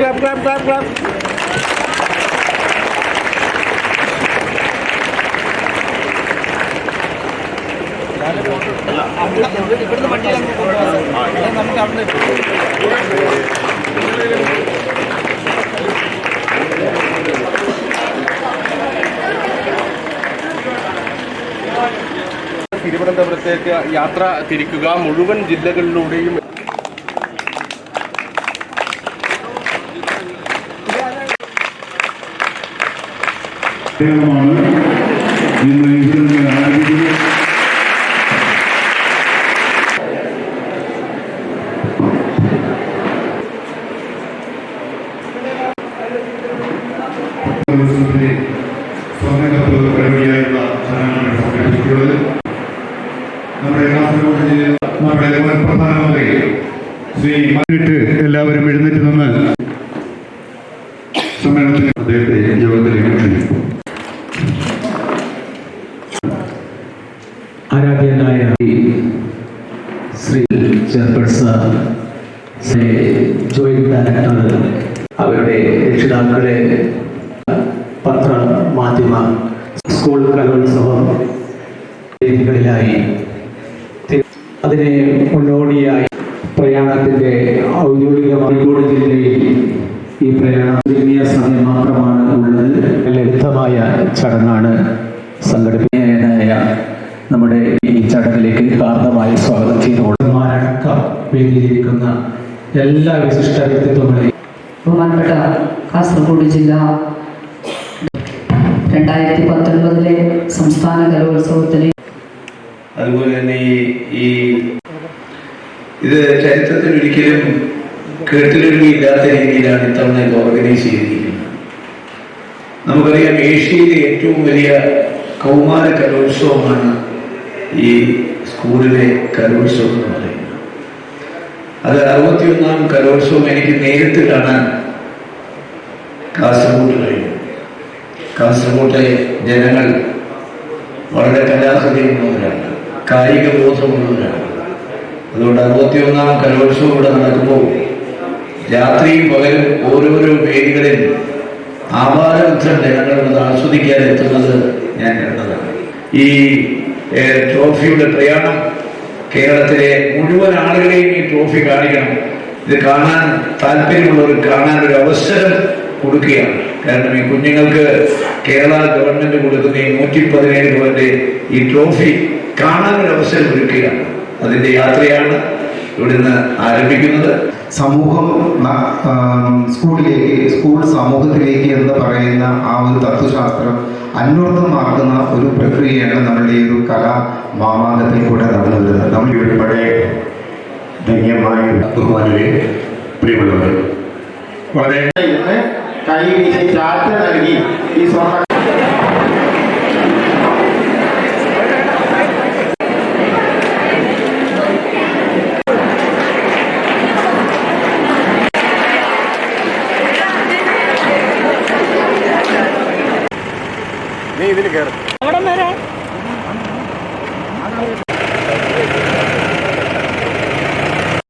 Clap. ഇവിടുന്ന് വണ്ടിയിൽ നമുക്ക് കൊണ്ടുപോകാം. നമുക്ക് അവിടെ തിരുവനന്തപുരത്തേക്ക് യാത്ര തിരിക്കുക. മുഴുവൻ ജില്ലകളിലൂടെയും പ്രധാനമന്ത്രി ശ്രീ എല്ലാവരും എഴുന്നേറ്റ് നിന്ന് സമ്മേളനത്തിന് അദ്ദേഹത്തെ യോഗത്തിലേക്ക് ക്ഷണിക്കും. ആരാധ്യനായ Shri chairperson Shri joint director, അവരുടെ രക്ഷിതാക്കളെ, പത്ര മാധ്യമ സ്കൂൾ കലോത്സവം വേദികളിലായി അതിനെ മുന്നോടിയായി പ്രയാണത്തിൻ്റെ ഔദ്യോഗിക കോഴിക്കോട് ജില്ലയിൽ ഈ പ്രയാണം ചുരുങ്ങിയ സമയം മാത്രമാണ് ഉള്ളത്. ലളിതമായ ചടങ്ങാണ് സംഘടിപ്പിക്കാനായ നമ്മുടെ ഈ ചടങ്ങിലേക്ക് ഹാർദമായി സ്വാഗതം ചെയ്തുകൊണ്ടടക്കം വേദിയിലിരിക്കുന്ന എല്ലാ വിശിഷ്ട വ്യക്തിത്വങ്ങളെയും ബഹുമാനപ്പെട്ട കാസർഗോഡ് ജില്ല 2019 സംസ്ഥാന കലോത്സവത്തിന് അതുപോലെ തന്നെ ഇത് ചരിത്രത്തിൽ ഒരിക്കലും കേട്ടുകേൾവിയില്ലാത്ത രീതിയിലാണ് ഇത്തവണ ഇത് ഓർഗനൈസ് ചെയ്തിരിക്കുന്നത്. നമുക്കറിയാം, ഏഷ്യയിലെ ഏറ്റവും വലിയ കൗമാര കലോത്സവമാണ് ഈ സ്കൂളിലെ കലോത്സവം എന്ന് പറയുന്നത്. അത് 61ാം കലോത്സവം എനിക്ക് നേരിട്ട് കാണാൻ കാസർഗോഡ് കഴിഞ്ഞു. കാസർഗോട്ടെ ജനങ്ങൾ വളരെ കലാഹൃദയമുള്ളവരാണ്, കായിക ബോധമുള്ളവരാണ്. അതുകൊണ്ട് 61ാം കലോത്സവം ഇവിടെ നടക്കുമ്പോൾ രാത്രിയും പകലും ഓരോരോ വേദികളിൽ ആവാരവൃദ്ധം ജനങ്ങളോട് ആസ്വദിക്കാൻ എത്തുന്നത് ഞാൻ കണ്ടതാണ്. ഈ ട്രോഫിയുടെ പ്രയാണം കേരളത്തിലെ മുഴുവൻ ആളുകളെയും ഈ ട്രോഫി കാണിക്കണം. ഇത് കാണാൻ താല്പര്യമുള്ളവർ കാണാൻ ഒരു അവസരം കൊടുക്കുകയാണ്. കാരണം ഈ കുഞ്ഞുങ്ങൾക്ക് കേരള ഗവൺമെന്റ് കൊടുക്കുന്ന ഈ 117 രൂപയുടെ ഈ ട്രോഫി കാണാനൊരു അവസരം ഒരുക്കുകയാണ്. അതിൻ്റെ യാത്രയാണ് ഇവിടുന്ന് ആരംഭിക്കുന്നത്. സമൂഹം സ്കൂൾ സമൂഹത്തിലേക്ക് എന്ന് പറയുന്ന ആ ഒരു തത്വശാസ്ത്രം അന്വർത്ഥമാക്കുന്ന ഒരു പ്രക്രിയയാണ് നമ്മളുടെ ഈ ഒരു കലാ മാമാങ്കത്തിൽ കൂടെ നടന്നു വരുന്നത്. നമ്മൾ ഇവിടെ ധന്യമായ ബഹുമാനരെ, പ്രിയമുള്ളവർ, വളരെ കൈ വീശി ചാർച്ച നൽകി ഈ സ്വർണ്ണ ഇതിൽ കയറും.